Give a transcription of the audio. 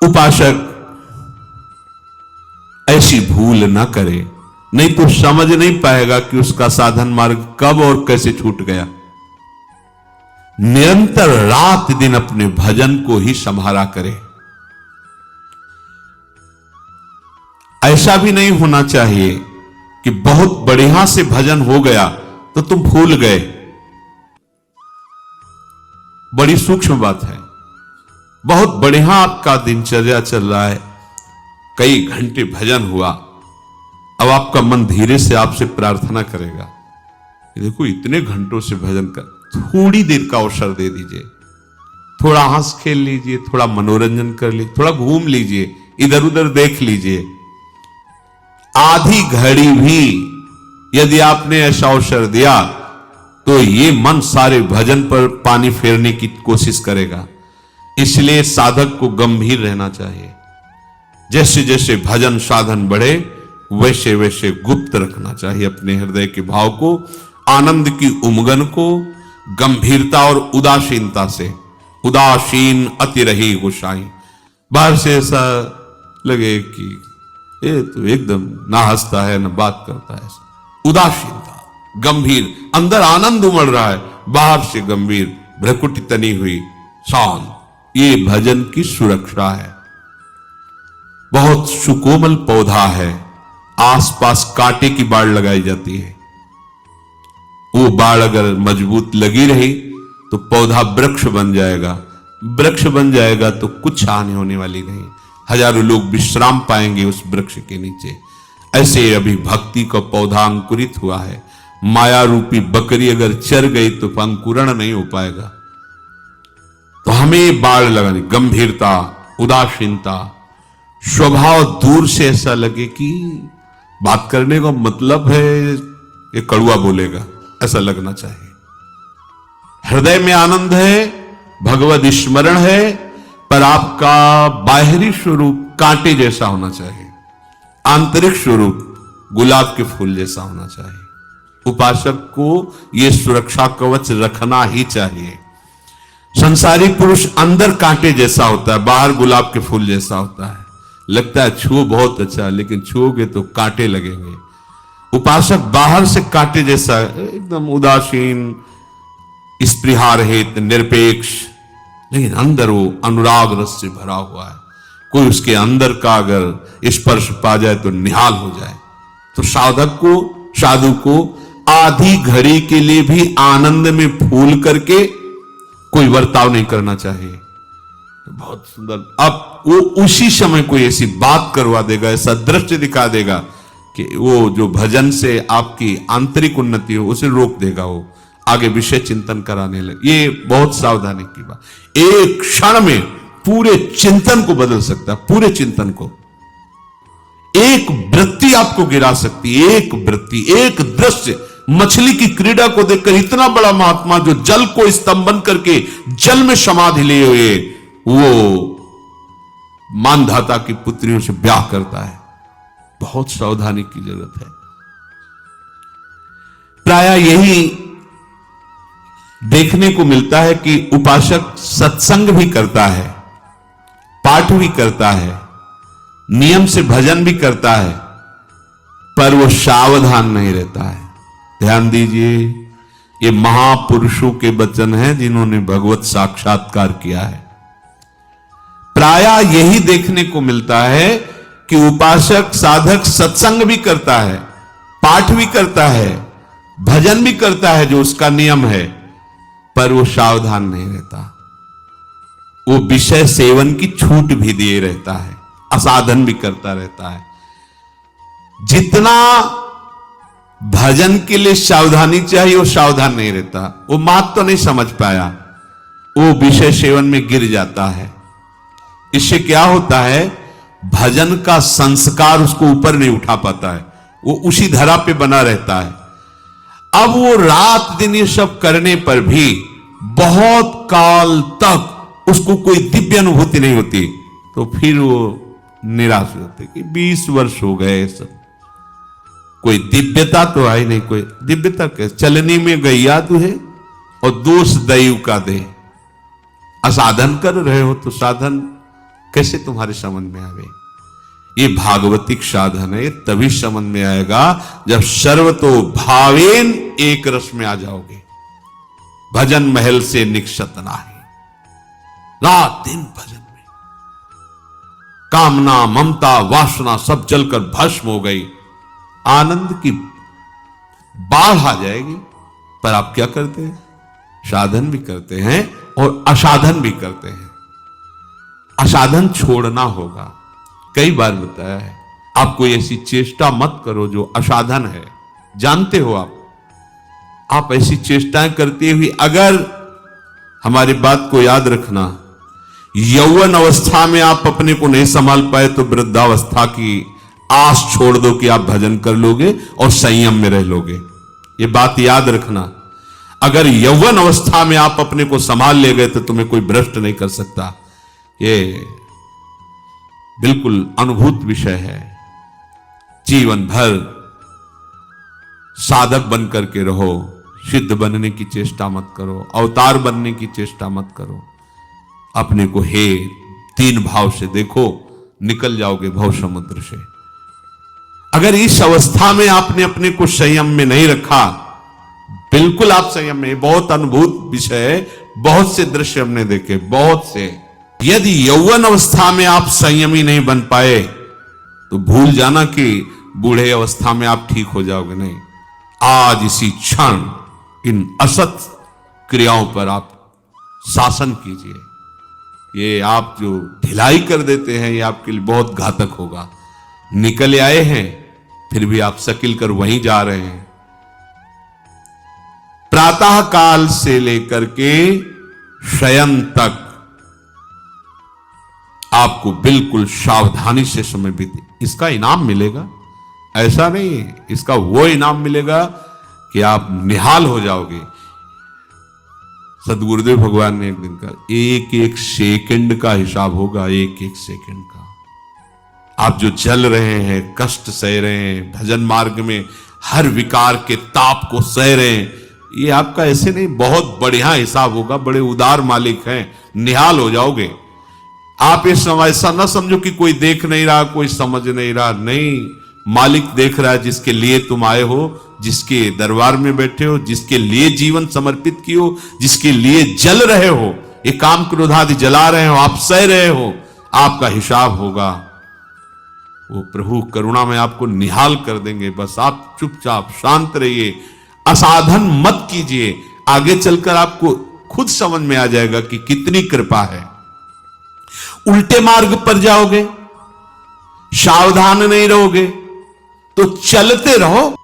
उपासक ऐसी भूल ना करे, नहीं तो समझ नहीं पाएगा कि उसका साधन मार्ग कब और कैसे छूट गया। निरंतर रात दिन अपने भजन को ही संभाला करे। ऐसा भी नहीं होना चाहिए कि बहुत बढ़िया से भजन हो गया तो तुम भूल गए। बड़ी सूक्ष्म बात है। बहुत बढ़िया आपका दिनचर्या चल रहा है, कई घंटे भजन हुआ, अब आपका मन धीरे से आपसे प्रार्थना करेगा, देखो इतने घंटों से भजन कर, थोड़ी देर का अवसर दे दीजिए, थोड़ा हंस खेल लीजिए, थोड़ा मनोरंजन कर लीजिए, थोड़ा घूम लीजिए, इधर उधर देख लीजिए। आधी घड़ी भी यदि आपने ऐसा अवसर दिया तो ये मन सारे भजन पर पानी फेरने की कोशिश करेगा। इसलिए साधक को गंभीर रहना चाहिए। जैसे जैसे भजन साधन बढ़े वैसे वैसे गुप्त रखना चाहिए अपने हृदय के भाव को, आनंद की उमगन को, गंभीरता और उदासीनता से। उदासीन अति रही गोसाई। बाहर से ऐसा लगे कि ये तो एकदम ना हंसता है ना बात करता है। उदासीनता, गंभीर, अंदर आनंद उमड़ रहा है, बाहर से गंभीर, भ्रकुटी तनी हुई, शांत। ये भजन की सुरक्षा है। बहुत सुकोमल पौधा है, आसपास कांटे की बाड़ लगाई जाती है। वो बाड़ अगर मजबूत लगी रही तो पौधा वृक्ष बन जाएगा। वृक्ष बन जाएगा तो कुछ हानि होने वाली नहीं, हजारों लोग विश्राम पाएंगे उस वृक्ष के नीचे। ऐसे अभी भक्ति का पौधा अंकुरित हुआ है। माया रूपी बकरी अगर चर गई तो अंकुरण नहीं हो पाएगा। तो हमें बाड़ लगानी, गंभीरता, उदासीनता, स्वभाव दूर से ऐसा लगे कि बात करने का मतलब है ये कड़वा बोलेगा, ऐसा लगना चाहिए। हृदय में आनंद है, भगवत स्मरण है, पर आपका बाहरी स्वरूप कांटे जैसा होना चाहिए, आंतरिक स्वरूप गुलाब के फूल जैसा होना चाहिए। उपासक को यह सुरक्षा कवच रखना ही चाहिए। संसारी पुरुष अंदर कांटे जैसा होता है, बाहर गुलाब के फूल जैसा होता है। लगता है छुओ बहुत अच्छा, लेकिन छुओगे तो कांटे लगेंगे। उपासक बाहर से कांटे जैसा, एकदम उदासीन, स्पृहारहित, निरपेक्ष, लेकिन अंदर वो अनुराग रस से भरा हुआ है। कोई उसके अंदर का अगर स्पर्श पा जाए तो निहाल हो जाए। तो साधक को, साधु को आधी घड़ी के लिए भी आनंद में फूल करके कोई बर्ताव नहीं करना चाहिए। बहुत सुंदर। अब वो उसी समय कोई ऐसी बात करवा देगा, ऐसा दृश्य दिखा देगा कि वो जो भजन से आपकी आंतरिक उन्नति हो उसे रोक देगा, वो आगे विषय चिंतन कराने लगे। ये बहुत सावधानी की बात। एक क्षण में पूरे चिंतन को बदल सकता है, पूरे चिंतन को। एक वृत्ति आपको गिरा सकती है, एक वृत्ति, एक दृश्य। मछली की क्रीड़ा को देखकर इतना बड़ा महात्मा जो जल को स्तंभन करके जल में समाधि लिए हुए वो मानधाता की पुत्रियों से ब्याह करता है। बहुत सावधानी की जरूरत है। प्रायः यही देखने को मिलता है कि उपासक सत्संग भी करता है, पाठ भी करता है, नियम से भजन भी करता है, पर वो सावधान नहीं रहता है। ध्यान दीजिए, ये महापुरुषों के वचन हैं जिन्होंने भगवत साक्षात्कार किया है। प्रायः यही देखने को मिलता है कि उपासक, साधक सत्संग भी करता है, पाठ भी करता है, भजन भी करता है जो उसका नियम है, पर वो सावधान नहीं रहता। वो विषय सेवन की छूट भी दिए रहता है, असाधन भी करता रहता है। जितना भजन के लिए सावधानी चाहिए वो सावधान नहीं रहता। वो बात तो नहीं समझ पाया, वो विषय सेवन में गिर जाता है। इससे क्या होता है, भजन का संस्कार उसको ऊपर नहीं उठा पाता है, वो उसी धरा पे बना रहता है। अब वो रात दिन ये सब करने पर भी बहुत काल तक उसको कोई दिव्य अनुभूति नहीं होती, तो फिर वो निराश होते कि 20 वर्ष हो गए, सब कोई दिव्यता तो आई नहीं। कोई दिव्यता के चलने में गैया तुझे और दोष दैव का दे। असाधन कर रहे हो तो साधन कैसे तुम्हारे समझ में आवे? ये भागवतिक साधन है, तभी समझ में आएगा जब सर्वतो भावेन एक रस में आ जाओगे। भजन महल से निक्षत नाही, रात दिन भजन में कामना ममता वासना सब जलकर भस्म हो गई, आनंद की बाढ़ आ जाएगी। पर आप क्या करते हैं? साधन भी करते हैं और असाधन भी करते हैं। असाधन छोड़ना होगा। कई बार बताया है, आप कोई ऐसी चेष्टा मत करो जो असाधन है। जानते हो आप ऐसी चेष्टाएं करते हुए, अगर हमारी बात को याद रखना, यौवन अवस्था में आप अपने को नहीं संभाल पाए तो वृद्धावस्था की आस छोड़ दो कि आप भजन कर लोगे और संयम में रह लोगे। ये बात याद रखना। अगर यौवन अवस्था में आप अपने को संभाल ले गए तो तुम्हें कोई भ्रष्ट नहीं कर सकता। ये बिल्कुल अनुभूत विषय है। जीवन भर साधक बन करके रहो, सिद्ध बनने की चेष्टा मत करो, अवतार बनने की चेष्टा मत करो। अपने को हे तीन भाव से देखो, निकल जाओगे भव समुद्र से। अगर इस अवस्था में आपने अपने को संयम में नहीं रखा, बिल्कुल आप संयम में, बहुत अनुभूत विषय है, बहुत से दृश्य हमने देखे, बहुत से। यदि यौवन अवस्था में आप संयमी नहीं बन पाए तो भूल जाना कि बूढ़े अवस्था में आप ठीक हो जाओगे। नहीं, आज इसी क्षण इन असत क्रियाओं पर आप शासन कीजिए। ये आप जो ढिलाई कर देते हैं, ये आपके लिए बहुत घातक होगा। निकल आए हैं फिर भी आप सकिल कर वहीं जा रहे हैं। प्रातः काल से लेकर के शयन तक आपको बिल्कुल सावधानी से समय बीते, इसका इनाम मिलेगा। ऐसा नहीं, इसका वो इनाम मिलेगा कि आप निहाल हो जाओगे। सदगुरुदेव भगवान ने एक दिन कहा, एक एक सेकंड का हिसाब होगा, एक एक सेकंड का। आप जो जल रहे हैं, कष्ट सह रहे हैं, भजन मार्ग में हर विकार के ताप को सह रहे हैं, ये आपका ऐसे नहीं, बहुत बढ़िया हिसाब होगा। बड़े उदार मालिक हैं, निहाल हो जाओगे। आप इस समय ऐसा ना समझो कि कोई देख नहीं रहा, कोई समझ नहीं रहा। नहीं, मालिक देख रहा है, जिसके लिए तुम आए हो, जिसके दरबार में बैठे हो, जिसके लिए जीवन समर्पित किए हो, जिसके लिए जल रहे हो, ये काम क्रोध आदि जला रहे हो, आप सह रहे हो, आपका हिसाब होगा। वो प्रभु करुणा में आपको निहाल कर देंगे। बस आप चुपचाप शांत रहिए, असाधन मत कीजिए। आगे चलकर आपको खुद समझ में आ जाएगा कि कितनी कृपा है। उल्टे मार्ग पर जाओगे, सावधान नहीं रहोगे तो चलते रहो,